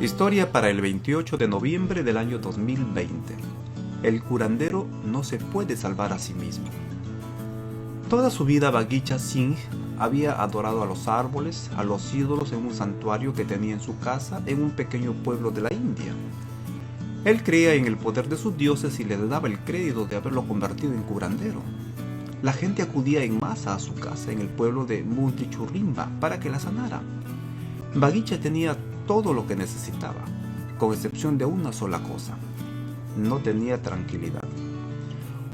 Historia para el 28 de noviembre del año 2020. El curandero no se puede salvar a sí mismo. Toda su vida Baghecha Singh había adorado a los árboles, a los ídolos en un santuario que tenía en su casa en un pequeño pueblo de la India. Él creía en el poder de sus dioses y les daba el crédito de haberlo convertido en curandero. La gente acudía en masa a su casa en el pueblo de Multichurrimba para que la sanara. Baghecha tenía todo lo que necesitaba, con excepción de una sola cosa: no tenía tranquilidad.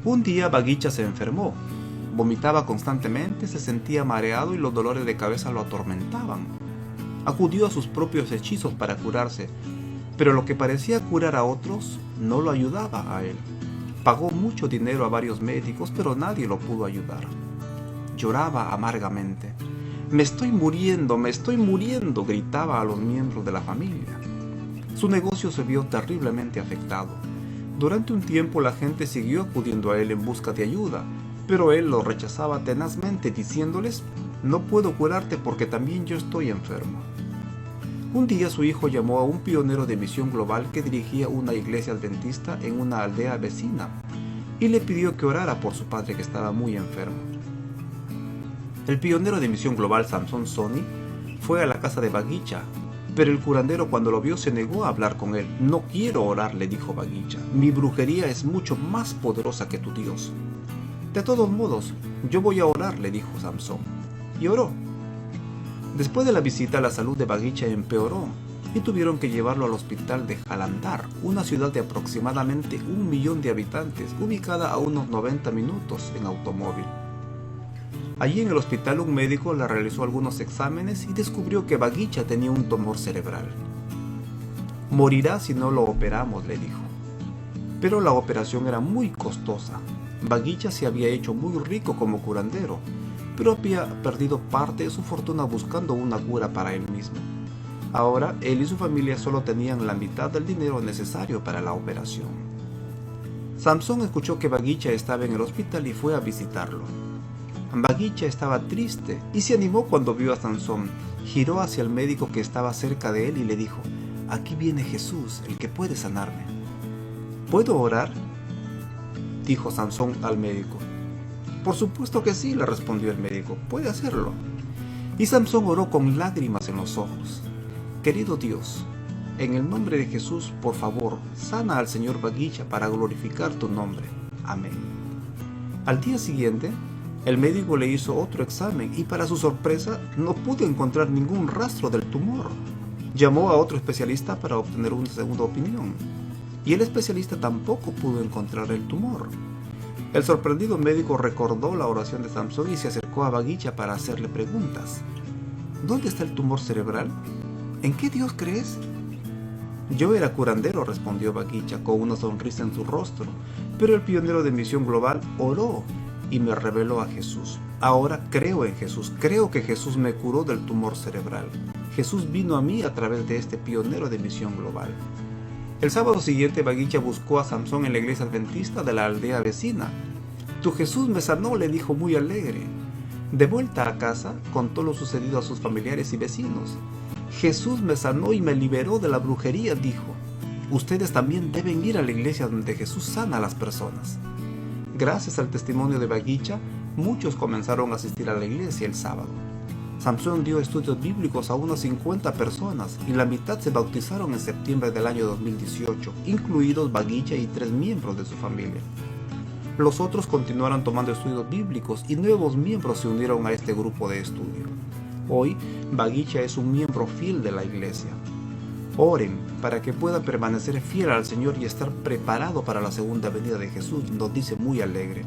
Un día Baghecha se enfermó, vomitaba constantemente, se sentía mareado y los dolores de cabeza lo atormentaban. Acudió a sus propios hechizos para curarse, pero lo que parecía curar a otros no lo ayudaba a él. Pagó mucho dinero a varios médicos, pero nadie lo pudo ayudar. Lloraba amargamente. me estoy muriendo, gritaba a los miembros de la familia. Su negocio se vio terriblemente afectado. Durante un tiempo la gente siguió acudiendo a él en busca de ayuda, pero él lo rechazaba tenazmente, diciéndoles: no puedo curarte porque también yo estoy enfermo. Un día su hijo llamó a un pionero de Misión Global que dirigía una iglesia adventista en una aldea vecina y le pidió que orara por su padre, que estaba muy enfermo. El pionero de Misión Global, Samson Soni, fue a la casa de Baghecha, pero el curandero, cuando lo vio, se negó a hablar con él. No quiero orar, le dijo Baghecha. Mi brujería es mucho más poderosa que tu Dios. De todos modos, yo voy a orar, le dijo Samson. Y oró. Después de la visita, la salud de Baghecha empeoró y tuvieron que llevarlo al hospital de Jalandhar, una ciudad de aproximadamente 1 millón de habitantes, ubicada a unos 90 minutos en automóvil. Allí en el hospital un médico le realizó algunos exámenes y descubrió que Baghecha tenía un tumor cerebral. Morirá si no lo operamos, le dijo. Pero la operación era muy costosa. Baghecha se había hecho muy rico como curandero, pero había perdido parte de su fortuna buscando una cura para él mismo. Ahora él y su familia solo tenían la mitad del dinero necesario para la operación. Samson escuchó que Baghecha estaba en el hospital y fue a visitarlo. Baghecha estaba triste y se animó cuando vio a Samson. Giró hacia el médico que estaba cerca de él y le dijo: aquí viene Jesús, el que puede sanarme. ¿Puedo orar?, dijo Samson al médico. Por supuesto que sí, le respondió el médico, puede hacerlo. Y Samson oró con lágrimas en los ojos. Querido Dios, en el nombre de Jesús, por favor, sana al señor Baghecha para glorificar tu nombre. Amén. Al día siguiente, el médico le hizo otro examen y, para su sorpresa, no pudo encontrar ningún rastro del tumor. Llamó a otro especialista para obtener una segunda opinión, y el especialista tampoco pudo encontrar el tumor. El sorprendido médico recordó la oración de Samson y se acercó a Baghecha para hacerle preguntas. ¿Dónde está el tumor cerebral? ¿En qué Dios crees? Yo era curandero, respondió Baghecha con una sonrisa en su rostro, pero el pionero de Misión Global oró y me reveló a Jesús. Ahora creo en Jesús, creo que Jesús me curó del tumor cerebral. Jesús vino a mí a través de este pionero de Misión Global. El sábado siguiente, Baghecha buscó a Samson en la iglesia adventista de la aldea vecina. Tu Jesús me sanó, le dijo muy alegre. De vuelta a casa, contó lo sucedido a sus familiares y vecinos. Jesús me sanó y me liberó de la brujería, dijo. Ustedes también deben ir a la iglesia donde Jesús sana a las personas. Gracias al testimonio de Baghecha, muchos comenzaron a asistir a la iglesia el sábado. Samson dio estudios bíblicos a unas 50 personas y la mitad se bautizaron en septiembre del año 2018, incluidos Baghecha y 3 miembros de su familia. Los otros continuaron tomando estudios bíblicos y nuevos miembros se unieron a este grupo de estudio. Hoy, Baghecha es un miembro fiel de la iglesia. Oren para que pueda permanecer fiel al Señor y estar preparado para la segunda venida de Jesús, nos dice muy alegre.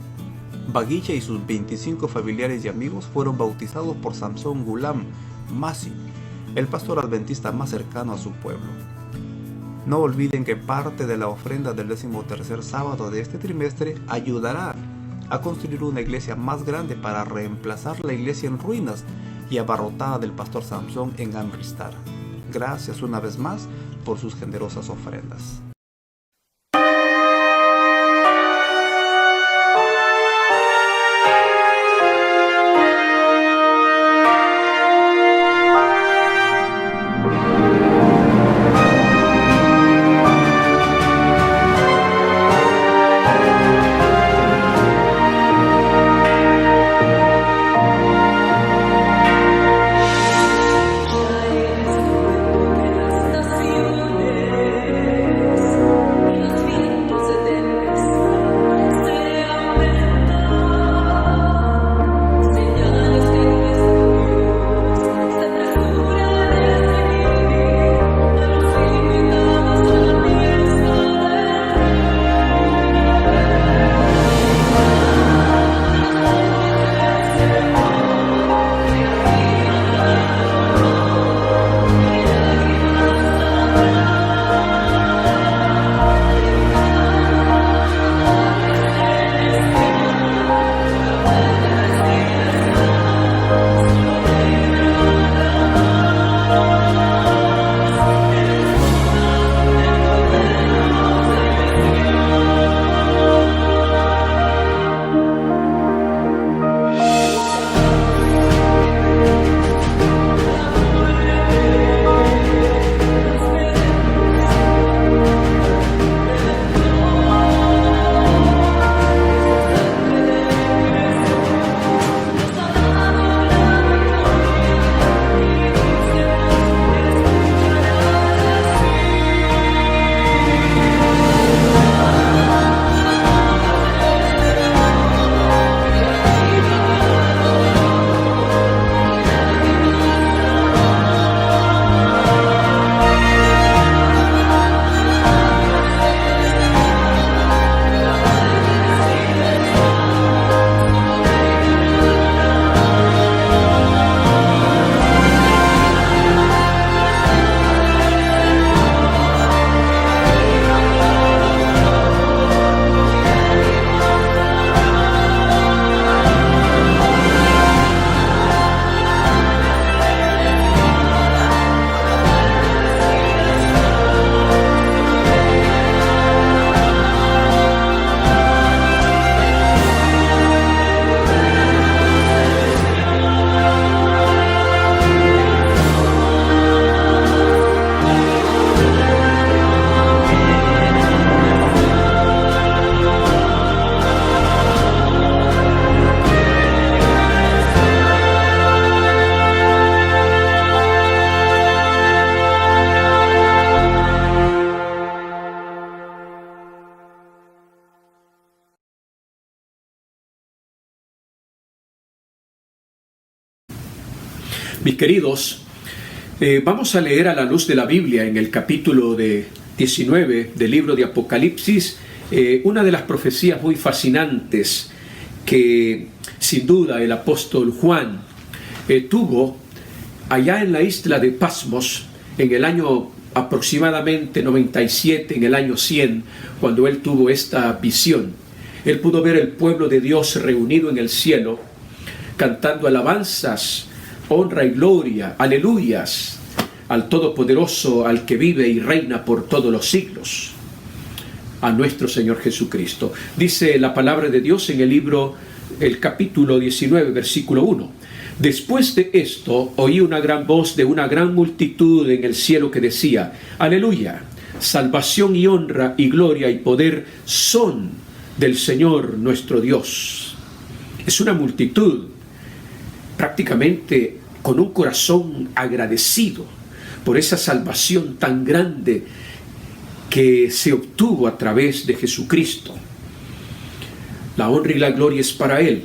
Baghecha y sus 25 familiares y amigos fueron bautizados por Samson Gulam Masi, el pastor adventista más cercano a su pueblo. No olviden que parte de la ofrenda del 13º sábado de este trimestre ayudará a construir una iglesia más grande para reemplazar la iglesia en ruinas y abarrotada del pastor Samson en Amritsar. Gracias una vez más por sus generosas ofrendas. Mis queridos, vamos a leer a la luz de la Biblia en el capítulo 19 del libro de Apocalipsis, una de las profecías muy fascinantes que sin duda el apóstol Juan tuvo allá en la isla de Patmos en el año aproximadamente 97, en el año 100, cuando él tuvo esta visión. Él pudo ver el pueblo de Dios reunido en el cielo, cantando alabanzas, honra y gloria, aleluyas, al Todopoderoso, al que vive y reina por todos los siglos, a nuestro Señor Jesucristo. Dice la palabra de Dios en el libro, el capítulo 19, versículo 1. Después de esto, oí una gran voz de una gran multitud en el cielo que decía: Aleluya, salvación y honra y gloria y poder son del Señor nuestro Dios. Es una multitud prácticamente con un corazón agradecido por esa salvación tan grande que se obtuvo a través de Jesucristo. La honra y la gloria es para Él,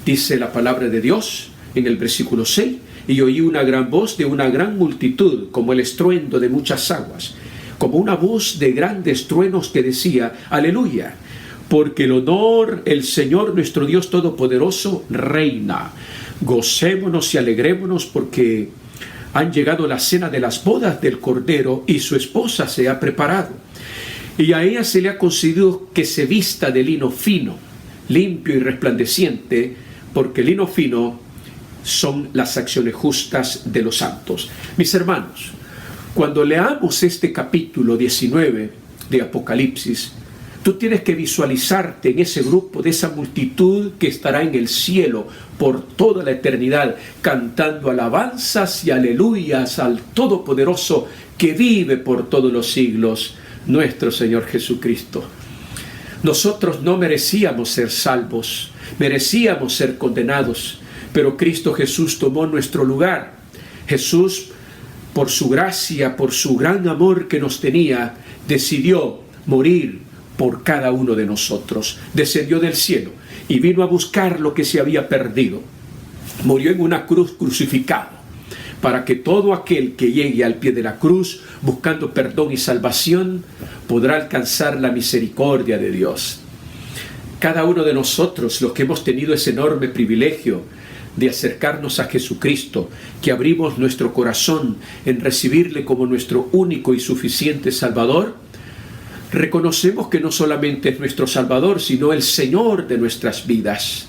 dice la palabra de Dios en el versículo 6, y oí una gran voz de una gran multitud, como el estruendo de muchas aguas, como una voz de grandes truenos que decía: Aleluya, porque el honor, el Señor nuestro Dios Todopoderoso reina. Gocémonos y alegrémonos porque han llegado la cena de las bodas del Cordero y su esposa se ha preparado. Y a ella se le ha concedido que se vista de lino fino, limpio y resplandeciente, porque lino fino son las acciones justas de los santos. Mis hermanos, cuando leamos este capítulo 19 de Apocalipsis, tú tienes que visualizarte en ese grupo de esa multitud que estará en el cielo por toda la eternidad, cantando alabanzas y aleluyas al Todopoderoso que vive por todos los siglos, nuestro Señor Jesucristo. Nosotros no merecíamos ser salvos, merecíamos ser condenados, pero Cristo Jesús tomó nuestro lugar. Jesús, por su gracia, por su gran amor que nos tenía, decidió morir por cada uno de nosotros. Descendió del cielo y vino a buscar lo que se había perdido. Murió en una cruz crucificado, para que todo aquel que llegue al pie de la cruz buscando perdón y salvación podrá alcanzar la misericordia de Dios. Cada uno de nosotros, los que hemos tenido ese enorme privilegio de acercarnos a Jesucristo, que abrimos nuestro corazón en recibirle como nuestro único y suficiente Salvador, reconocemos que no solamente es nuestro Salvador, sino el Señor de nuestras vidas.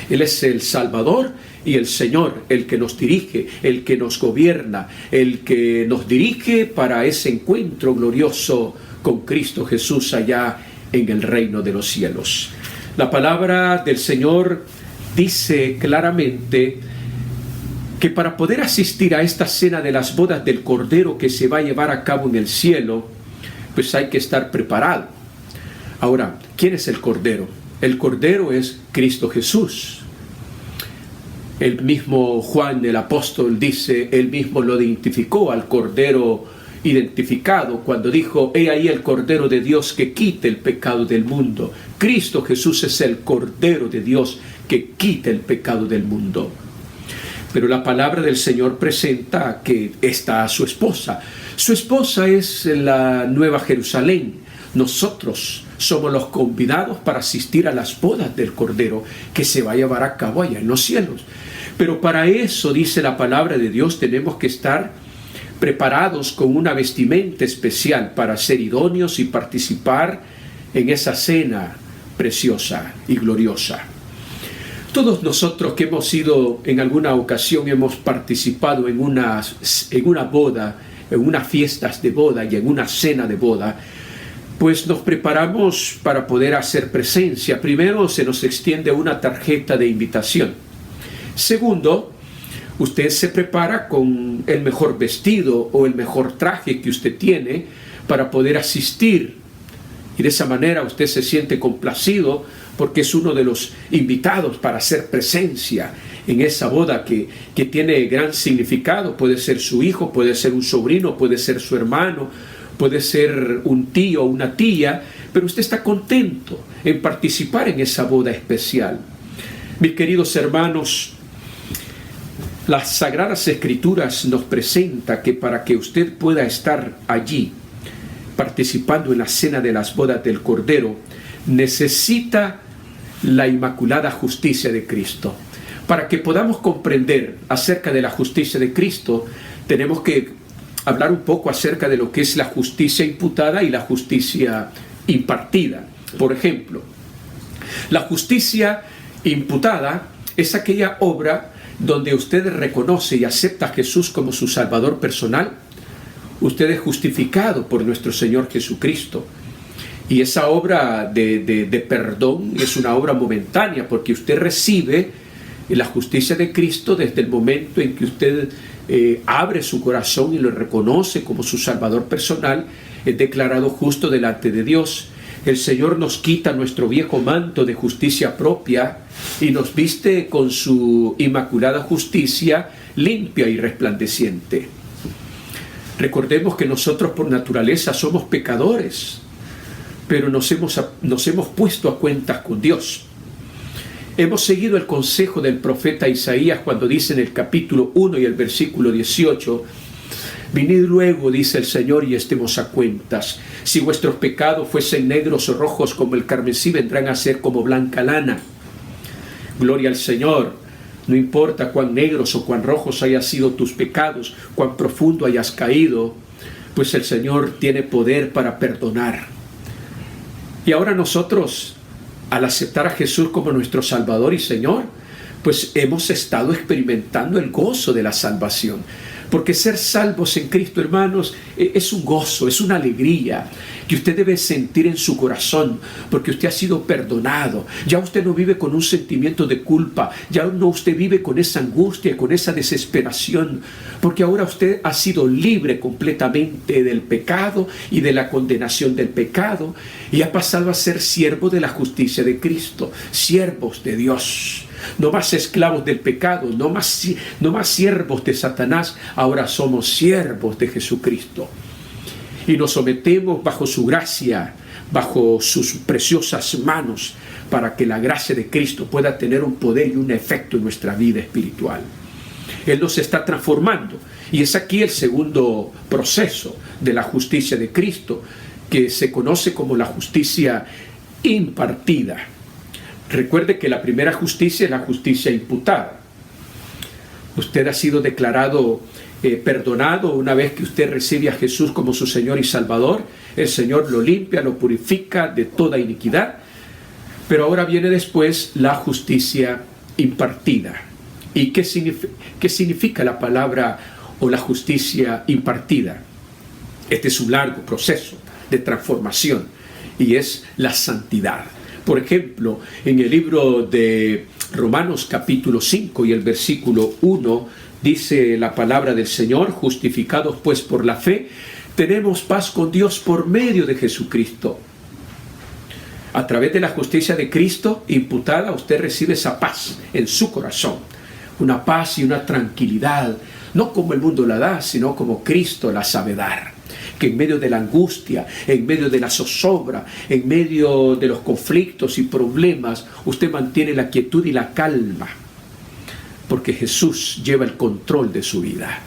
Él es el Salvador y el Señor, el que nos dirige, el que nos gobierna, el que nos dirige para ese encuentro glorioso con Cristo Jesús allá en el reino de los cielos. La palabra del Señor dice claramente que para poder asistir a esta cena de las bodas del Cordero que se va a llevar a cabo en el cielo, pues hay que estar preparado. Ahora, ¿quién es el Cordero? El Cordero es Cristo Jesús. El mismo Juan el apóstol dice, él mismo lo identificó al Cordero identificado cuando dijo: he ahí el Cordero de Dios que quita el pecado del mundo. Cristo Jesús es el Cordero de Dios que quita el pecado del mundo. Pero la palabra del Señor presenta que está su esposa. Su esposa es la Nueva Jerusalén. Nosotros somos los convidados para asistir a las bodas del Cordero que se va a llevar a cabo allá en los cielos. Pero para eso, dice la palabra de Dios, tenemos que estar preparados con una vestimenta especial para ser idóneos y participar en esa cena preciosa y gloriosa. Todos nosotros que hemos ido en alguna ocasión, hemos participado en una boda, en unas fiestas de boda y en una cena de boda, pues nos preparamos para poder hacer presencia. Primero, se nos extiende una tarjeta de invitación. Segundo, usted se prepara con el mejor vestido o el mejor traje que usted tiene para poder asistir. Y de esa manera usted se siente complacido porque es uno de los invitados para hacer presencia en esa boda que tiene gran significado. Puede ser su hijo, puede ser un sobrino, puede ser su hermano, puede ser un tío o una tía, pero usted está contento en participar en esa boda especial. Mis queridos hermanos, Las Sagradas Escrituras nos presenta que para que usted pueda estar allí participando en la cena de las bodas del Cordero, necesita la inmaculada justicia de Cristo. Para que podamos comprender acerca de la justicia de Cristo, tenemos que hablar un poco acerca de lo que es la justicia imputada y la justicia impartida. Por ejemplo, la justicia imputada es aquella obra donde usted reconoce y acepta a Jesús como su Salvador personal. Usted es justificado por nuestro Señor Jesucristo. Y esa obra de perdón es una obra momentánea, porque usted recibe la justicia de Cristo desde el momento en que usted abre su corazón y lo reconoce como su Salvador personal. Es declarado justo delante de Dios. El Señor nos quita nuestro viejo manto de justicia propia y nos viste con su inmaculada justicia limpia y resplandeciente. Recordemos que nosotros por naturaleza somos pecadores, pero nos hemos puesto a cuentas con Dios. Hemos seguido el consejo del profeta Isaías cuando dice en el capítulo 1 y el versículo 18: venid luego, dice el Señor, y estemos a cuentas. Si vuestros pecados fuesen negros o rojos como el carmesí, vendrán a ser como blanca lana. Gloria al Señor. No importa cuán negros o cuán rojos hayan sido tus pecados, cuán profundo hayas caído, pues el Señor tiene poder para perdonar. Y ahora nosotros, al aceptar a Jesús como nuestro Salvador y Señor, pues hemos estado experimentando el gozo de la salvación. Porque ser salvos en Cristo, hermanos, es un gozo, es una alegría que usted debe sentir en su corazón, porque usted ha sido perdonado. Ya usted no vive con un sentimiento de culpa, ya no usted vive con esa angustia, con esa desesperación, porque ahora usted ha sido libre completamente del pecado y de la condenación del pecado, y ha pasado a ser siervo de la justicia de Cristo, siervos de Dios. No más esclavos del pecado, no más siervos de Satanás, ahora somos siervos de Jesucristo. Y nos sometemos bajo su gracia, bajo sus preciosas manos, para que la gracia de Cristo pueda tener un poder y un efecto en nuestra vida espiritual. Él nos está transformando, y es aquí el segundo proceso de la justicia de Cristo, que se conoce como la justicia impartida. Recuerde que la primera justicia es la justicia imputada. Usted ha sido declarado perdonado una vez que usted recibe a Jesús como su Señor y Salvador. El Señor lo limpia, lo purifica de toda iniquidad. Pero ahora viene después la justicia impartida. ¿Y qué significa la palabra o la justicia impartida? Este es un largo proceso de transformación y es la santidad. Por ejemplo, en el libro de Romanos capítulo 5 y el versículo 1 dice la palabra del Señor: justificados pues por la fe, tenemos paz con Dios por medio de Jesucristo. A través de la justicia de Cristo imputada, usted recibe esa paz en su corazón. Una paz y una tranquilidad, no como el mundo la da, sino como Cristo la sabe dar. Que en medio de la angustia, en medio de la zozobra, en medio de los conflictos y problemas, usted mantiene la quietud y la calma, porque Jesús lleva el control de su vida.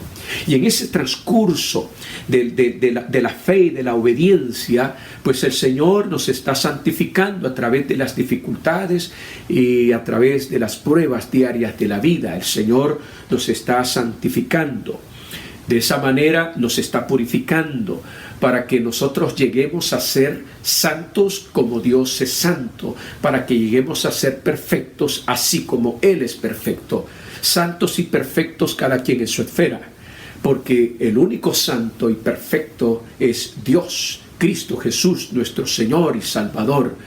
Y en ese transcurso de la fe y de la obediencia, pues el Señor nos está santificando a través de las dificultades y a través de las pruebas diarias de la vida. El Señor nos está santificando. De esa manera nos está purificando para que nosotros lleguemos a ser santos como Dios es santo, para que lleguemos a ser perfectos así como Él es perfecto. Santos y perfectos cada quien en su esfera, porque el único santo y perfecto es Dios, Cristo Jesús, nuestro Señor y Salvador.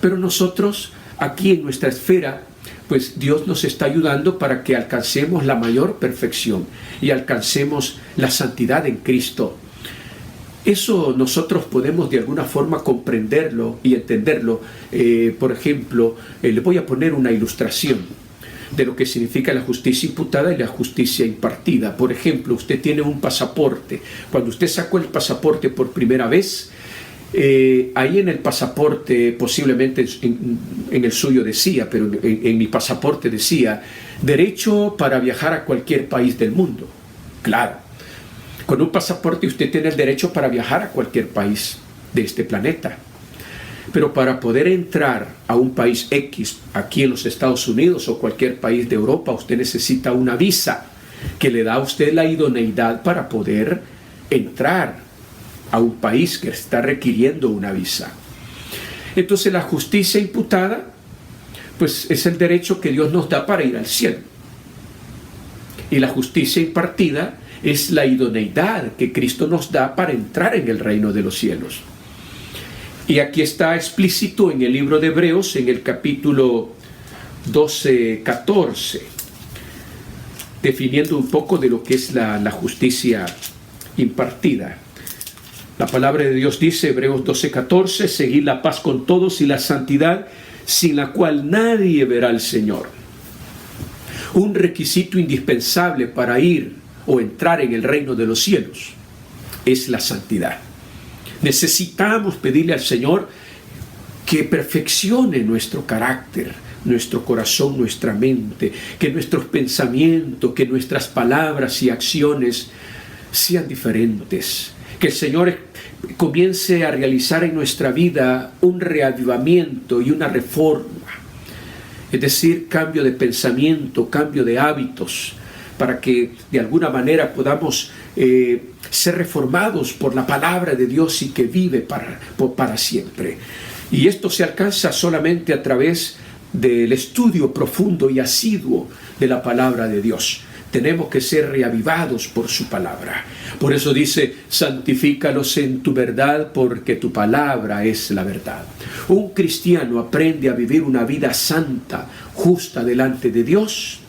Pero nosotros aquí en nuestra esfera, pues Dios nos está ayudando para que alcancemos la mayor perfección y alcancemos la santidad en Cristo. Eso nosotros podemos de alguna forma comprenderlo y entenderlo. Por ejemplo, le voy a poner una ilustración de lo que significa la justicia imputada y la justicia impartida. Por ejemplo, usted tiene un pasaporte. Cuando usted sacó el pasaporte por primera vez, ahí en el pasaporte, posiblemente en el suyo decía, pero en mi pasaporte decía, derecho para viajar a cualquier país del mundo. Claro, con un pasaporte usted tiene el derecho para viajar a cualquier país de este planeta. Pero para poder entrar a un país X, aquí en los Estados Unidos o cualquier país de Europa, usted necesita una visa que le da a usted la idoneidad para poder entrar a un país que está requiriendo una visa. Entonces la justicia imputada, pues es el derecho que Dios nos da para ir al cielo. Y la justicia impartida es la idoneidad que Cristo nos da para entrar en el reino de los cielos. Y aquí está explícito en el libro de Hebreos, en el capítulo 12, 14, definiendo un poco de lo que es la justicia impartida. La palabra de Dios dice, Hebreos 12:14, seguid la paz con todos y la santidad, sin la cual nadie verá al Señor. Un requisito indispensable para ir o entrar en el reino de los cielos es la santidad. Necesitamos pedirle al Señor que perfeccione nuestro carácter, nuestro corazón, nuestra mente, que nuestros pensamientos, que nuestras palabras y acciones sean diferentes. Que el Señor comience a realizar en nuestra vida un reavivamiento y una reforma. Es decir, cambio de pensamiento, cambio de hábitos, para que de alguna manera podamos ser reformados por la palabra de Dios y que vive para siempre. Y esto se alcanza solamente a través del estudio profundo y asiduo de la palabra de Dios. Tenemos que ser reavivados por su palabra. Por eso dice, santifícalos en tu verdad, porque tu palabra es la verdad. Un cristiano aprende a vivir una vida santa, justa delante de Dios,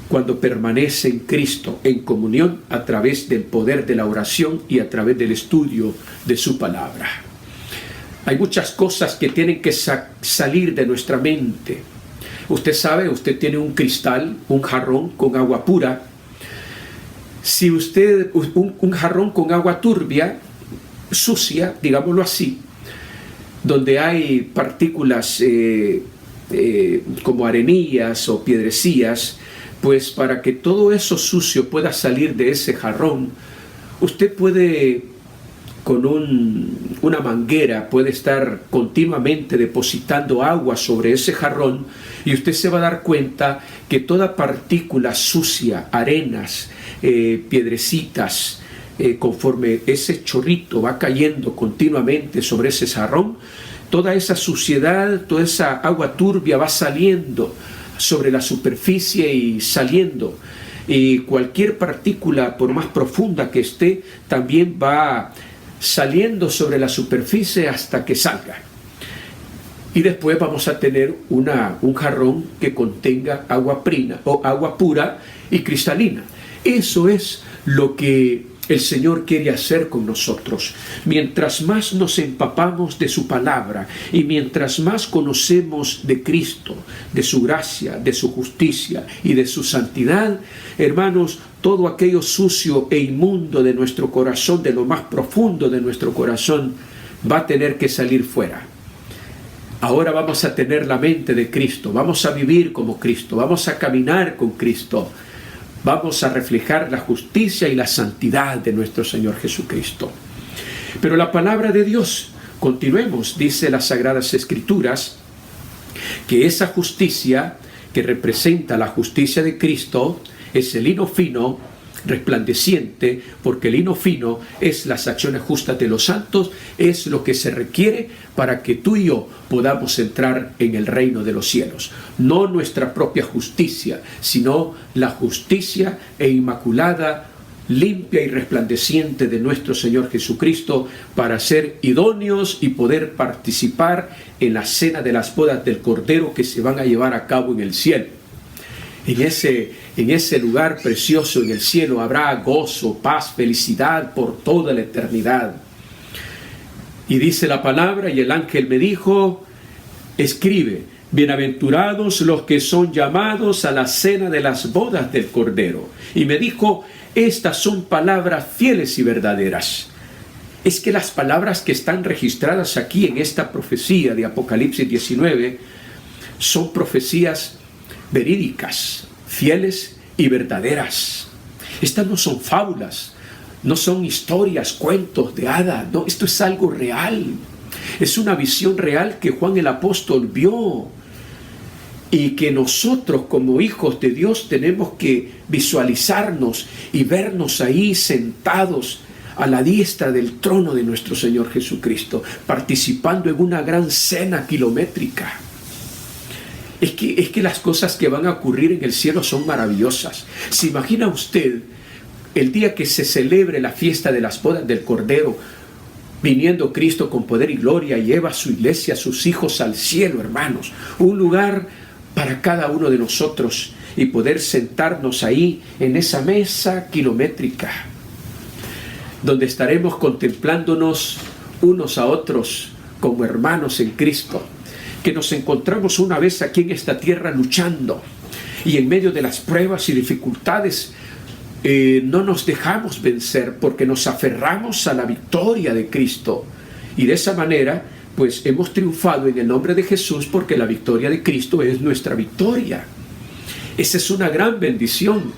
cuando permanece en Cristo, en comunión, a través del poder de la oración y a través del estudio de su palabra. Hay muchas cosas que tienen que salir de nuestra mente. Usted sabe, usted tiene un cristal, un jarrón con agua pura. Si usted, un jarrón con agua turbia, sucia, digámoslo así, donde hay partículas como arenillas o piedrecillas, pues para que todo eso sucio pueda salir de ese jarrón, usted puede, con una manguera, puede estar continuamente depositando agua sobre ese jarrón, y usted se va a dar cuenta que toda partícula sucia, arenas, piedrecitas, conforme ese chorrito va cayendo continuamente sobre ese jarrón, toda esa suciedad, toda esa agua turbia va saliendo sobre la superficie y saliendo. Y cualquier partícula, por más profunda que esté, también va saliendo sobre la superficie hasta que salga. Y después vamos a tener un jarrón que contenga agua pura y cristalina. Eso es lo que el Señor quiere hacer con nosotros. Mientras más nos empapamos de su palabra y mientras más conocemos de Cristo, de su gracia, de su justicia y de su santidad, hermanos, todo aquello sucio e inmundo de nuestro corazón, de lo más profundo de nuestro corazón, va a tener que salir fuera. Ahora vamos a tener la mente de Cristo, vamos a vivir como Cristo, vamos a caminar con Cristo. Vamos a reflejar la justicia y la santidad de nuestro Señor Jesucristo. Pero la palabra de Dios, continuemos, dice las Sagradas Escrituras, que esa justicia que representa la justicia de Cristo es el lino fino, resplandeciente, porque el lino fino es las acciones justas de los santos, es lo que se requiere para que tú y yo podamos entrar en el reino de los cielos. No nuestra propia justicia, sino la justicia e inmaculada, limpia y resplandeciente de nuestro Señor Jesucristo, para ser idóneos y poder participar en la cena de las bodas del Cordero que se van a llevar a cabo en el cielo. En ese lugar precioso en el cielo habrá gozo, paz, felicidad por toda la eternidad. Y dice la palabra, y el ángel me dijo, escribe, bienaventurados los que son llamados a la cena de las bodas del Cordero. Y me dijo, estas son palabras fieles y verdaderas. es que las palabras que están registradas aquí en esta profecía de Apocalipsis 19 son profecías verídicas, fieles y verdaderas. Estas no son fábulas, no son historias, cuentos de hadas, no, esto es algo real. Es una visión real que Juan el apóstol vio y que nosotros como hijos de Dios tenemos que visualizarnos y vernos ahí sentados a la diestra del trono de nuestro Señor Jesucristo, participando en una gran cena kilométrica. Es que las cosas que van a ocurrir en el cielo son maravillosas. ¿Se imagina usted el día que se celebre la fiesta de las bodas del Cordero, viniendo Cristo con poder y gloria, y lleva a su iglesia, a sus hijos al cielo, hermanos? Un lugar para cada uno de nosotros y poder sentarnos ahí en esa mesa kilométrica, donde estaremos contemplándonos unos a otros como hermanos en Cristo, que nos encontramos una vez aquí en esta tierra luchando, y en medio de las pruebas y dificultades no nos dejamos vencer, porque nos aferramos a la victoria de Cristo, y de esa manera pues hemos triunfado en el nombre de Jesús, porque la victoria de Cristo es nuestra victoria. Esa es una gran bendición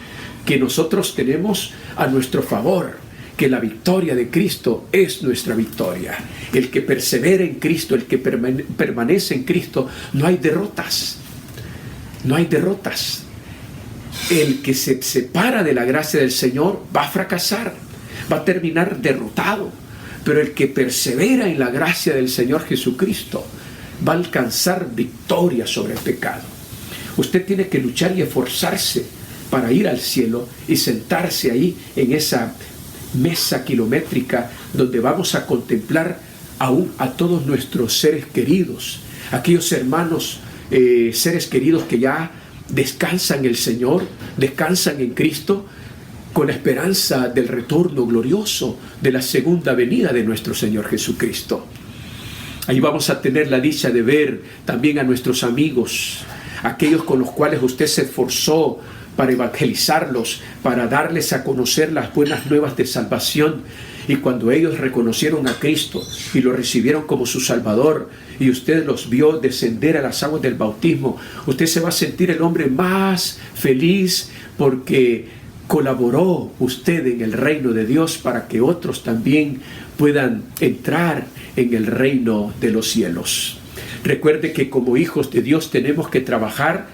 que nosotros tenemos a nuestro favor, que la victoria de Cristo es nuestra victoria. El que persevera en Cristo, el que permanece en Cristo, no hay derrotas. No hay derrotas. El que se separa de la gracia del Señor va a fracasar, va a terminar derrotado. Pero el que persevera en la gracia del Señor Jesucristo va a alcanzar victoria sobre el pecado. Usted tiene que luchar y esforzarse para ir al cielo y sentarse ahí en esa mesa kilométrica donde vamos a contemplar aún a todos nuestros seres queridos, aquellos hermanos, seres queridos que ya descansan en el Señor, descansan en Cristo, con la esperanza del retorno glorioso de la segunda venida de nuestro Señor Jesucristo. Ahí vamos a tener la dicha de ver también a nuestros amigos, aquellos con los cuales usted se esforzó para evangelizarlos, para darles a conocer las buenas nuevas de salvación. Y cuando ellos reconocieron a Cristo y lo recibieron como su Salvador, y usted los vio descender a las aguas del bautismo, usted se va a sentir el hombre más feliz, porque colaboró usted en el reino de Dios para que otros también puedan entrar en el reino de los cielos. Recuerde que como hijos de Dios tenemos que trabajar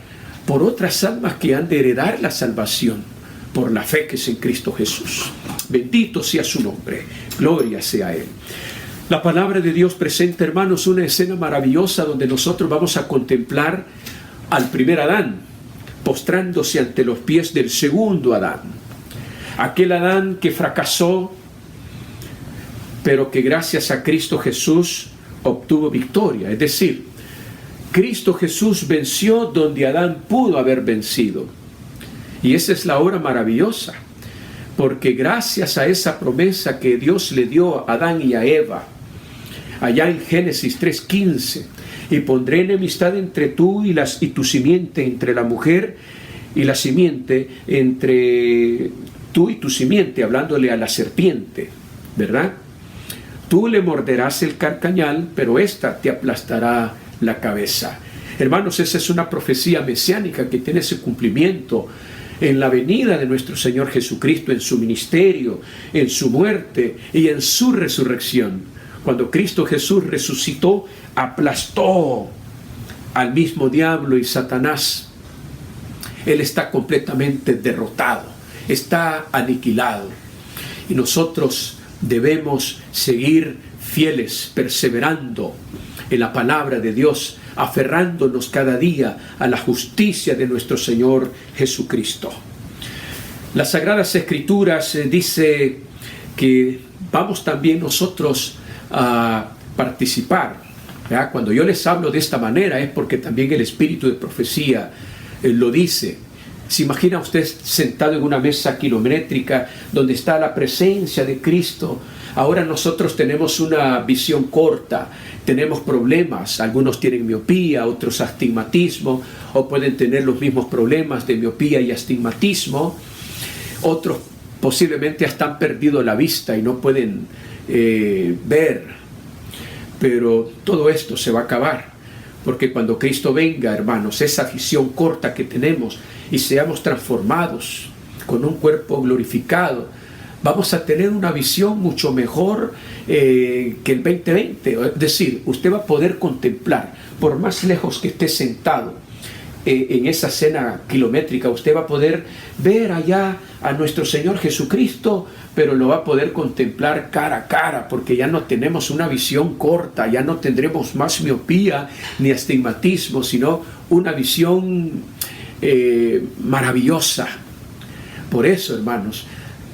por otras almas que han de heredar la salvación por la fe que es en Cristo Jesús. Bendito sea su nombre, gloria sea a Él. La palabra de Dios presenta, hermanos, una escena maravillosa donde nosotros vamos a contemplar al primer Adán postrándose ante los pies del segundo Adán. Aquel Adán que fracasó, pero que gracias a Cristo Jesús obtuvo victoria. Es decir, Cristo Jesús venció donde Adán pudo haber vencido. Y esa es la obra maravillosa, porque gracias a esa promesa que Dios le dio a Adán y a Eva, allá en Génesis 3:15, y pondré enemistad entre tú y tu simiente, entre la mujer y la simiente, entre tú y tu simiente, hablándole a la serpiente, ¿verdad? Tú le morderás el carcañal, pero ésta te aplastará la cabeza. Hermanos, esa es una profecía mesiánica que tiene ese cumplimiento en la venida de nuestro Señor Jesucristo, en su ministerio, en su muerte y en su resurrección. Cuando Cristo Jesús resucitó, aplastó al mismo diablo y Satanás. Él está completamente derrotado, está aniquilado. Y nosotros debemos seguir fieles, perseverando en la palabra de Dios, aferrándonos cada día a la justicia de nuestro Señor Jesucristo. Las Sagradas Escrituras dice que vamos también nosotros a participar, ¿verdad? Cuando yo les hablo de esta manera es porque también el espíritu de profecía lo dice. ¿Se imagina usted sentado en una mesa kilométrica donde está la presencia de Cristo? Ahora nosotros tenemos una visión corta, tenemos problemas, algunos tienen miopía, otros astigmatismo, o pueden tener los mismos problemas de miopía y astigmatismo, otros posiblemente hasta han perdido la vista y no pueden ver, pero todo esto se va a acabar, porque cuando Cristo venga, hermanos, esa visión corta que tenemos y seamos transformados con un cuerpo glorificado, vamos a tener una visión mucho mejor que el 2020. Es decir, usted va a poder contemplar, por más lejos que esté sentado en esa escena kilométrica, usted va a poder ver allá a nuestro Señor Jesucristo, pero lo va a poder contemplar cara a cara, porque ya no tenemos una visión corta, ya no tendremos más miopía ni astigmatismo, sino una visión maravillosa. Por eso, hermanos,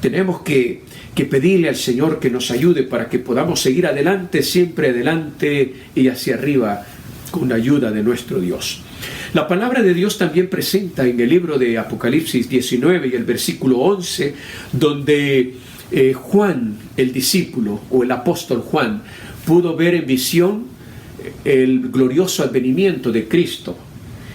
tenemos que pedirle al Señor que nos ayude para que podamos seguir adelante, siempre adelante y hacia arriba, con la ayuda de nuestro Dios. La palabra de Dios también presenta en el libro de Apocalipsis 19 y el versículo 11, donde Juan, el discípulo o el apóstol Juan, pudo ver en visión el glorioso advenimiento de Cristo,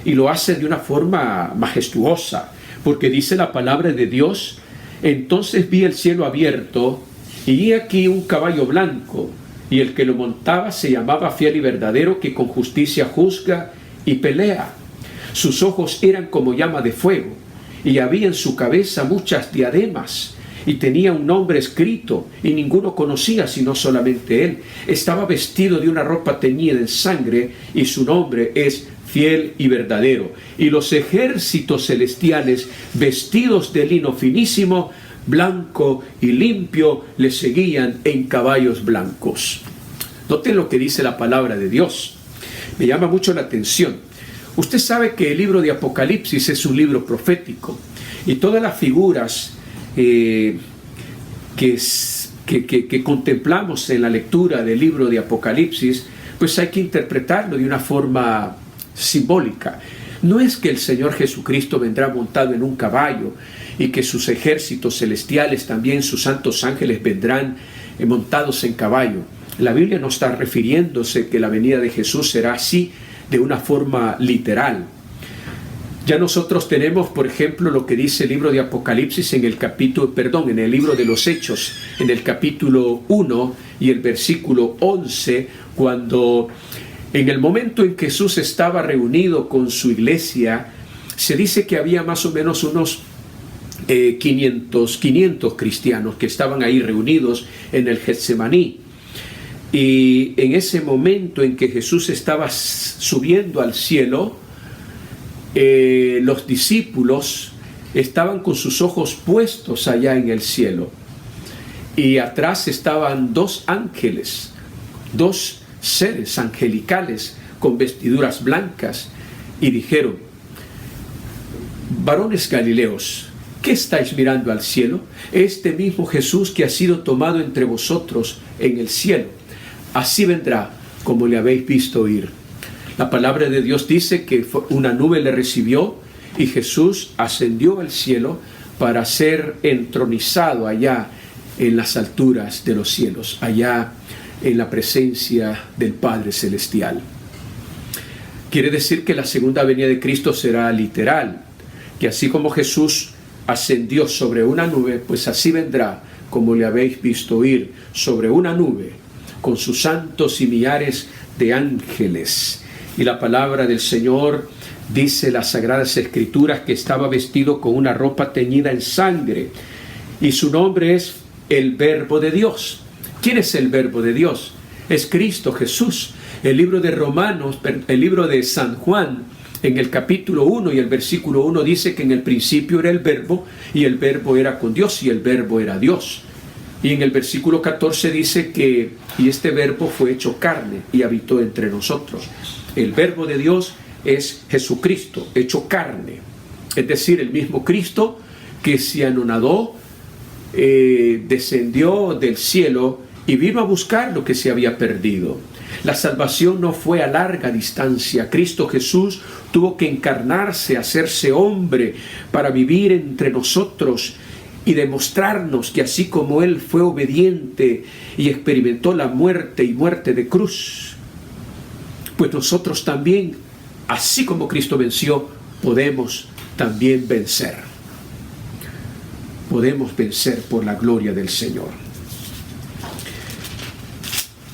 y lo hace de una forma majestuosa, porque dice la palabra de Dios: entonces vi el cielo abierto, y he aquí un caballo blanco, y el que lo montaba se llamaba Fiel y Verdadero, que con justicia juzga y pelea. Sus ojos eran como llama de fuego, y había en su cabeza muchas diademas, y tenía un nombre escrito, y ninguno conocía sino solamente él. Estaba vestido de una ropa teñida en sangre, y su nombre es Fiel y Verdadero. Y los ejércitos celestiales, vestidos de lino finísimo, blanco y limpio, le seguían en caballos blancos. Noten lo que dice la palabra de Dios. Me llama mucho la atención. Usted sabe que el libro de Apocalipsis es un libro profético, y todas las figuras que contemplamos en la lectura del libro de Apocalipsis, pues hay que interpretarlo de una forma simbólica. No es que el Señor Jesucristo vendrá montado en un caballo y que sus ejércitos celestiales, también sus santos ángeles, vendrán montados en caballo. La Biblia no está refiriéndose que la venida de Jesús será así, de una forma literal. Ya nosotros tenemos, por ejemplo, lo que dice el libro de Apocalipsis en el libro de los Hechos, en el capítulo 1 y el versículo 11, cuando en el momento en que Jesús estaba reunido con su iglesia, se dice que había más o menos unos 500 cristianos que estaban ahí reunidos en el Getsemaní. Y en ese momento en que Jesús estaba subiendo al cielo, los discípulos estaban con sus ojos puestos allá en el cielo, y atrás estaban dos ángeles, dos seres angelicales con vestiduras blancas, y dijeron: varones galileos, ¿qué estáis mirando al cielo? Este mismo Jesús que ha sido tomado entre vosotros en el cielo, así vendrá como le habéis visto ir. La palabra de Dios dice que una nube le recibió, y Jesús ascendió al cielo para ser entronizado allá en las alturas de los cielos, allá en la presencia del Padre Celestial. Quiere decir que la segunda venida de Cristo será literal, que así como Jesús ascendió sobre una nube, pues así vendrá como le habéis visto ir sobre una nube, con sus santos y millares de ángeles. Y la palabra del Señor dice en las Sagradas Escrituras que estaba vestido con una ropa teñida en sangre, y su nombre es el Verbo de Dios. ¿Quién es el Verbo de Dios? Es Cristo Jesús. El libro de San Juan, en el capítulo 1 y el versículo 1, dice que en el principio era el Verbo, y el Verbo era con Dios, y el Verbo era Dios. Y en el versículo 14 dice que y este Verbo fue hecho carne y habitó entre nosotros. El Verbo de Dios es Jesucristo, hecho carne. Es decir, el mismo Cristo que se anonadó, descendió del cielo y vino a buscar lo que se había perdido. La salvación no fue a larga distancia. Cristo Jesús tuvo que encarnarse, hacerse hombre para vivir entre nosotros y demostrarnos que así como Él fue obediente y experimentó la muerte y muerte de cruz, pues nosotros también, así como Cristo venció, podemos también vencer. podemos vencer por la gloria del Señor.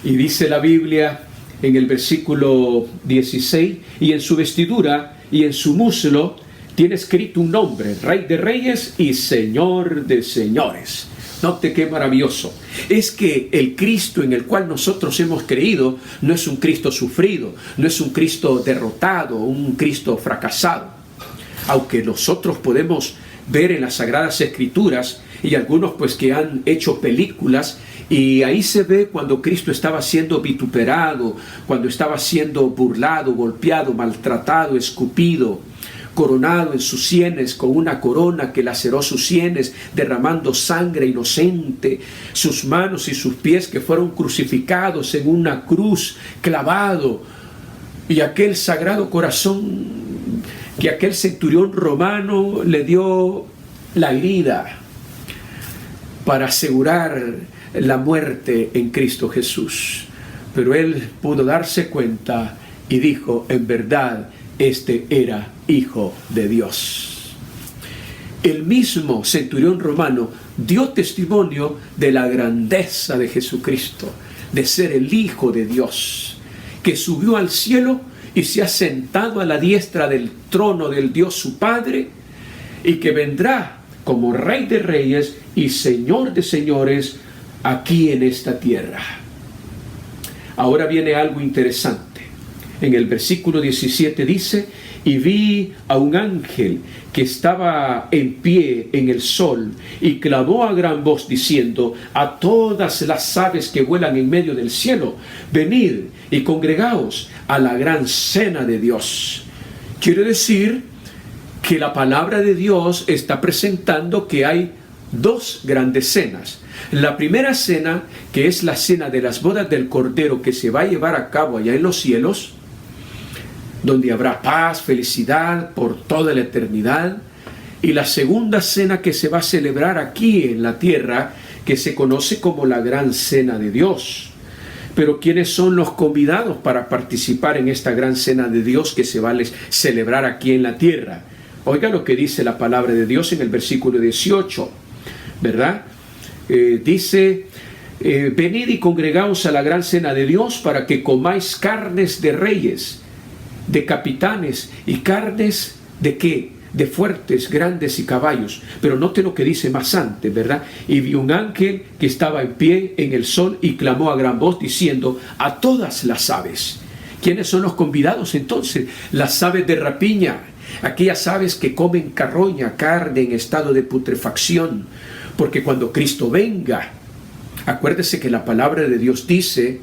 Y dice la Biblia en el versículo 16, y en su vestidura y en su muslo tiene escrito un nombre: Rey de Reyes y Señor de Señores. Note qué maravilloso. Es que el Cristo en el cual nosotros hemos creído no es un Cristo sufrido, no es un Cristo derrotado, un Cristo fracasado. Aunque nosotros podemos ver en las Sagradas Escrituras, y algunos pues que han hecho películas, y ahí se ve cuando Cristo estaba siendo vituperado, cuando estaba siendo burlado, golpeado, maltratado, escupido, coronado en sus sienes con una corona que laceró sus sienes, derramando sangre inocente, sus manos y sus pies que fueron crucificados en una cruz, clavado, y aquel sagrado corazón que aquel centurión romano le dio la herida para asegurar la muerte en Cristo Jesús. Pero él pudo darse cuenta y dijo: en verdad, este era Hijo de Dios. El mismo centurión romano dio testimonio de la grandeza de Jesucristo, de ser el Hijo de Dios, que subió al cielo y se ha sentado a la diestra del trono del Dios su Padre, y que vendrá como Rey de Reyes y Señor de Señores aquí en esta tierra. Ahora viene algo interesante. En el versículo 17 dice: y vi a un ángel que estaba en pie en el sol y clamó a gran voz diciendo a todas las aves que vuelan en medio del cielo: venid y congregaos a la gran cena de Dios. Quiere decir que la palabra de Dios está presentando que hay dos grandes cenas. La primera cena, que es la cena de las bodas del Cordero, que se va a llevar a cabo allá en los cielos, donde habrá paz, felicidad por toda la eternidad. Y la segunda cena que se va a celebrar aquí en la tierra, que se conoce como la gran cena de Dios. Pero ¿quiénes son los convidados para participar en esta gran cena de Dios que se va a celebrar aquí en la tierra? Oiga lo que dice la palabra de Dios en el versículo 18, ¿verdad? Dice: venid y congregaos a la gran cena de Dios para que comáis carnes de reyes, de capitanes, y carnes de ¿qué? De fuertes, grandes y caballos. Pero note lo que dice más antes, ¿verdad? Y vi un ángel que estaba en pie en el sol y clamó a gran voz diciendo a todas las aves. ¿Quiénes son los convidados entonces? Las aves de rapiña, aquellas aves que comen carroña, carne en estado de putrefacción, porque cuando Cristo venga, acuérdese que la palabra de Dios dice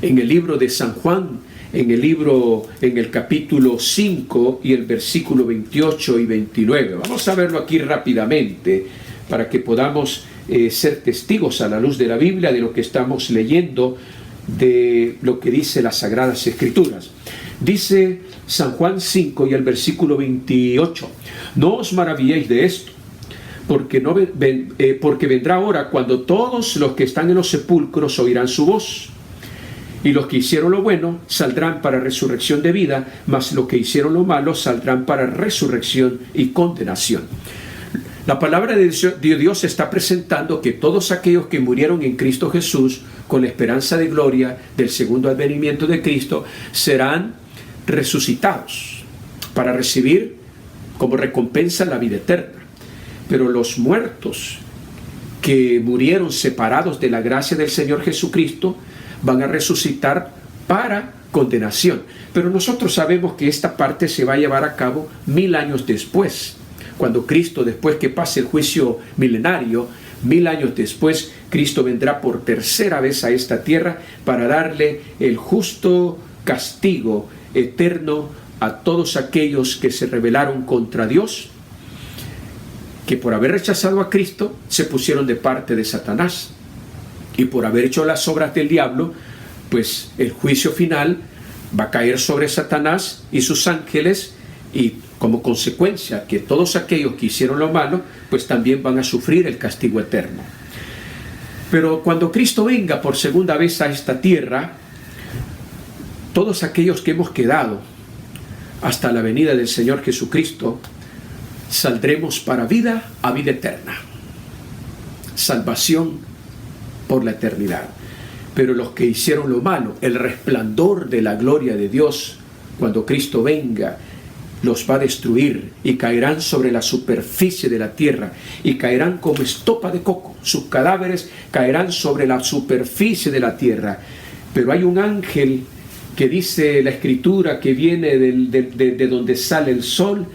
en el libro de San Juan, en el capítulo 5 y el versículo 28 y 29. Vamos a verlo aquí rápidamente para que podamos ser testigos a la luz de la Biblia de lo que estamos leyendo, de lo que dice las Sagradas Escrituras. Dice San Juan 5 y el versículo 28: no os maravilléis de esto, porque vendrá hora cuando todos los que están en los sepulcros oirán su voz, y los que hicieron lo bueno saldrán para resurrección de vida, mas los que hicieron lo malo saldrán para resurrección y condenación. La palabra de Dios está presentando que todos aquellos que murieron en Cristo Jesús con la esperanza de gloria del segundo advenimiento de Cristo serán resucitados para recibir como recompensa la vida eterna. Pero los muertos que murieron separados de la gracia del Señor Jesucristo van a resucitar para condenación. Pero nosotros sabemos que esta parte se va a llevar a cabo 1000 años después, cuando Cristo, después que pase el juicio milenario, 1000 años después, Cristo vendrá por tercera vez a esta tierra para darle el justo castigo eterno a todos aquellos que se rebelaron contra Dios, que por haber rechazado a Cristo se pusieron de parte de Satanás, y por haber hecho las obras del diablo, pues el juicio final va a caer sobre Satanás y sus ángeles, y como consecuencia que todos aquellos que hicieron lo malo, pues también van a sufrir el castigo eterno. Pero cuando Cristo venga por segunda vez a esta tierra, todos aquellos que hemos quedado hasta la venida del Señor Jesucristo, saldremos para vida a vida eterna. salvación por la eternidad. Pero los que hicieron lo malo, el resplandor de la gloria de Dios, cuando Cristo venga, los va a destruir y caerán sobre la superficie de la tierra y caerán como estopa de coco. Sus cadáveres caerán sobre la superficie de la tierra. Pero hay un ángel que dice la Escritura que viene de donde sale el sol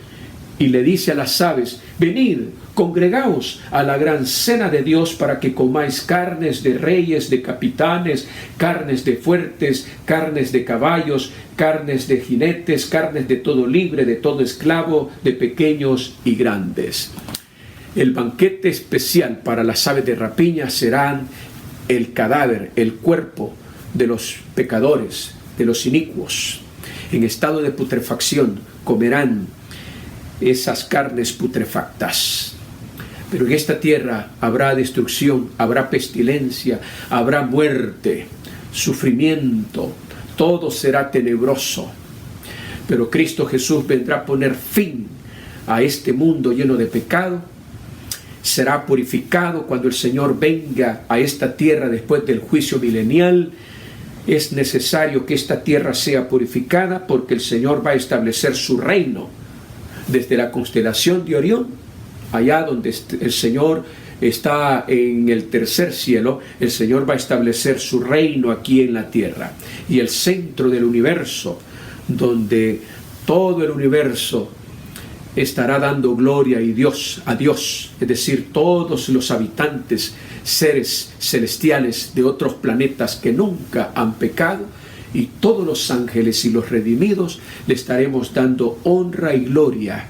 y le dice a las aves: venid, congregaos a la gran cena de Dios para que comáis carnes de reyes, de capitanes, carnes de fuertes, carnes de caballos, carnes de jinetes, carnes de todo libre, de todo esclavo, de pequeños y grandes. El banquete especial para las aves de rapiña serán el cadáver, el cuerpo de los pecadores, de los inicuos. En estado de putrefacción comerán esas carnes putrefactas. Pero en esta tierra habrá destrucción, habrá pestilencia, habrá muerte, sufrimiento, todo será tenebroso. Pero Cristo Jesús vendrá a poner fin a este mundo lleno de pecado. Será purificado cuando el Señor venga a esta tierra después del juicio milenial. Es necesario que esta tierra sea purificada porque el Señor va a establecer su reino desde la constelación de Orión, allá donde el Señor está en el tercer cielo. El Señor va a establecer su reino aquí en la tierra. Y el centro del universo, donde todo el universo estará dando gloria a Dios, es decir, todos los habitantes, seres celestiales de otros planetas que nunca han pecado, y todos los ángeles y los redimidos le estaremos dando honra y gloria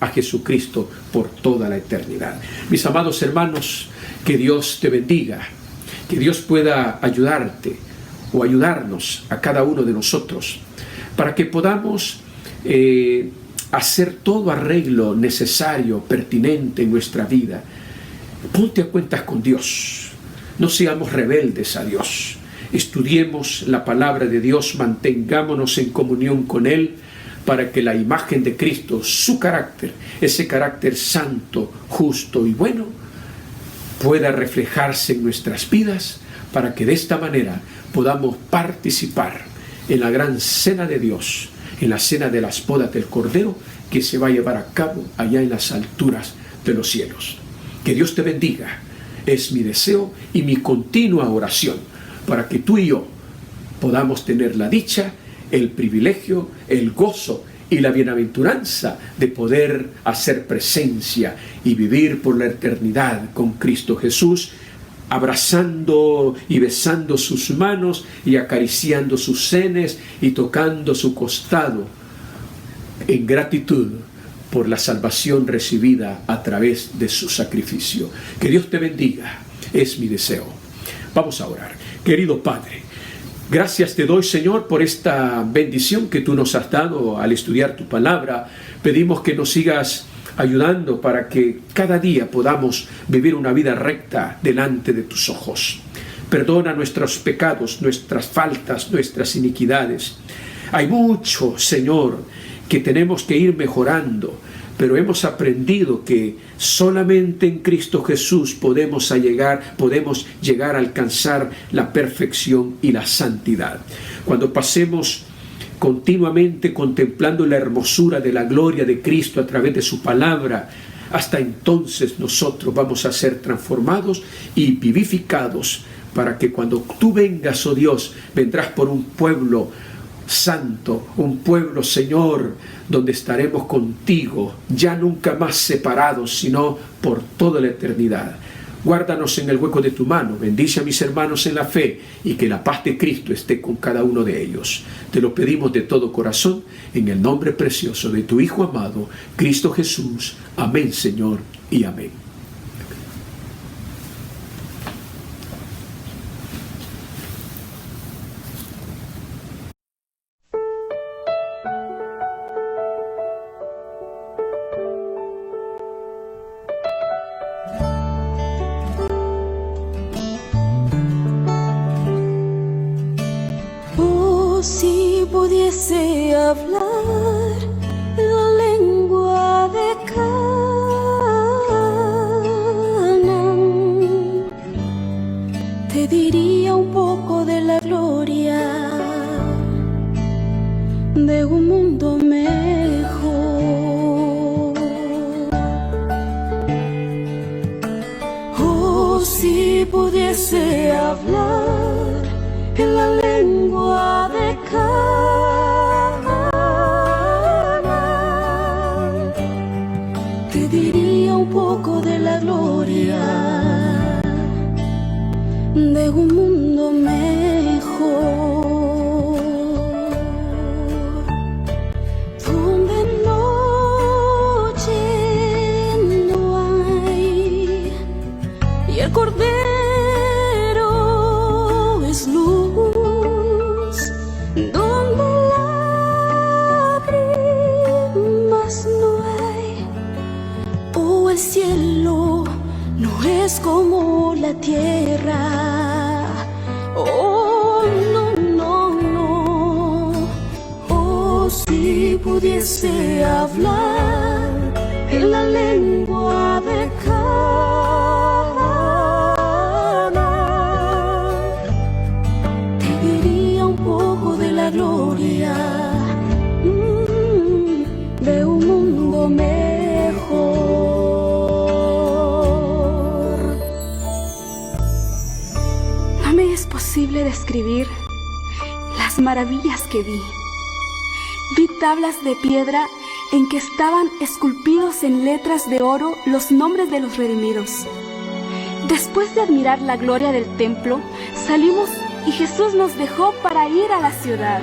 a Jesucristo por toda la eternidad. Mis amados hermanos, que Dios te bendiga, que Dios pueda ayudarte o ayudarnos a cada uno de nosotros para que podamos hacer todo arreglo necesario, pertinente en nuestra vida. Ponte a cuentas con Dios, no seamos rebeldes a Dios. Estudiemos la palabra de Dios, mantengámonos en comunión con Él para que la imagen de Cristo, su carácter, ese carácter santo, justo y bueno, pueda reflejarse en nuestras vidas, para que de esta manera podamos participar en la gran cena de Dios, en la cena de las bodas del Cordero, que se va a llevar a cabo allá en las alturas de los cielos. Que Dios te bendiga, es mi deseo y mi continua oración, para que tú y yo podamos tener la dicha, el privilegio, el gozo y la bienaventuranza de poder hacer presencia y vivir por la eternidad con Cristo Jesús, abrazando y besando sus manos y acariciando sus senes y tocando su costado en gratitud por la salvación recibida a través de su sacrificio. Que Dios te bendiga, es mi deseo. Vamos a orar. Querido Padre, gracias te doy, Señor, por esta bendición que tú nos has dado al estudiar tu palabra. Pedimos que nos sigas ayudando para que cada día podamos vivir una vida recta delante de tus ojos. Perdona nuestros pecados, nuestras faltas, nuestras iniquidades. Hay mucho, Señor, que tenemos que ir mejorando, pero hemos aprendido que solamente en Cristo Jesús podemos llegar a alcanzar la perfección y la santidad. Cuando pasemos continuamente contemplando la hermosura de la gloria de Cristo a través de su palabra, hasta entonces nosotros vamos a ser transformados y vivificados, para que cuando tú vengas, oh Dios, vendrás por un pueblo santo, un pueblo, Señor, donde estaremos contigo, ya nunca más separados, sino por toda la eternidad. Guárdanos en el hueco de tu mano, bendice a mis hermanos en la fe, y que la paz de Cristo esté con cada uno de ellos. Te lo pedimos de todo corazón, en el nombre precioso de tu Hijo amado, Cristo Jesús. Amén, Señor, y amén. Si pudiese hablar la lengua de Canaán Pediría un poco de la gloria de un mundo mejor. Oh, si pudiese hablar en la lengua de Canaán, te diría un poco de la gloria de un mundo mejor, donde noche no hay y el Cordero es luz, donde lágrimas no hay. Oh, el cielo no es como la tierra. Oh, no, no, no. Oh, si pudiese hablar en la lengua de Canaán, te diría un poco de la gloria de un mundo mejor. No me es posible describir las maravillas que vi. Vi tablas de piedra en que estaban esculpidos en letras de oro los nombres de los redimidos. Después de admirar la gloria del templo, salimos y Jesús nos dejó para ir a la ciudad.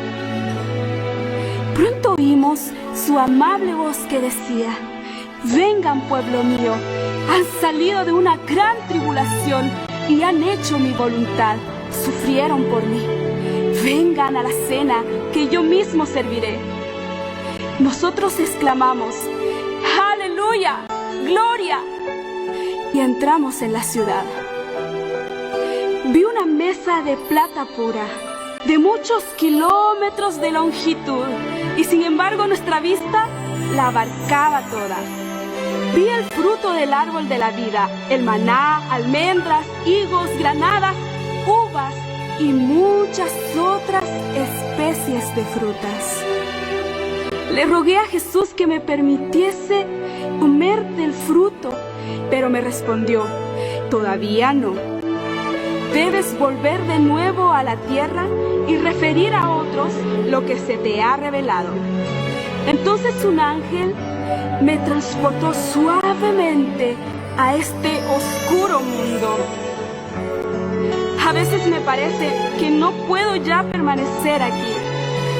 Pronto oímos su amable voz que decía: vengan, pueblo mío, han salido de una gran tribulación y han hecho mi voluntad, sufrieron por mí. Vengan a la cena que yo mismo serviré. Nosotros exclamamos: ¡Aleluya! ¡Gloria! Y entramos en la ciudad. Vi una mesa de plata pura, de muchos kilómetros de longitud, y sin embargo nuestra vista la abarcaba toda. Vi el fruto del árbol de la vida, el maná, almendras, higos, granadas, uvas y muchas otras especies de frutas. Le rogué a Jesús que me permitiese comer del fruto, pero me respondió: todavía no. Debes volver de nuevo a la tierra y referir a otros lo que se te ha revelado. Entonces un ángel me transportó suavemente a este oscuro mundo. A veces me parece que no puedo ya permanecer aquí.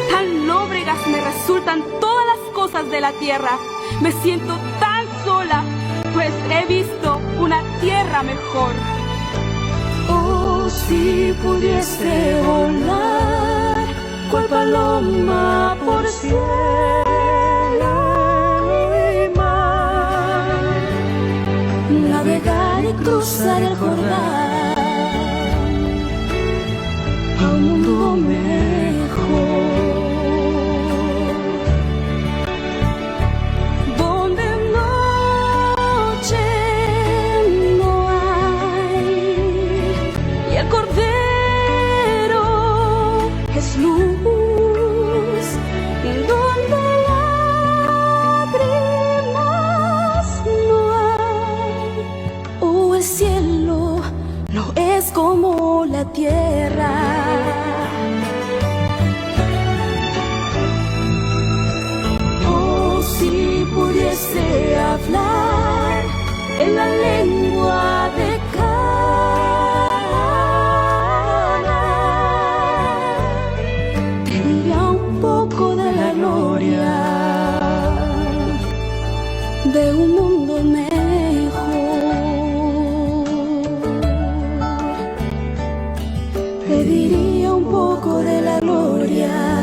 Tan lóbregas me resultan todas las cosas de la tierra. Me siento tan sola, pues he visto una tierra mejor. Oh, si pudiese volar cual paloma por cielo y mar, navegar y cruzar el Jordán a un mundo mejor, donde noche no hay y el Cordero es luz, donde lágrimas no hay. Oh, el cielo no es como la tierra. Oh, si pudiese hablar en la lengua de Canaán, te diría un poco de la gloria de un mundo mejor. Te diría un poco de la gloria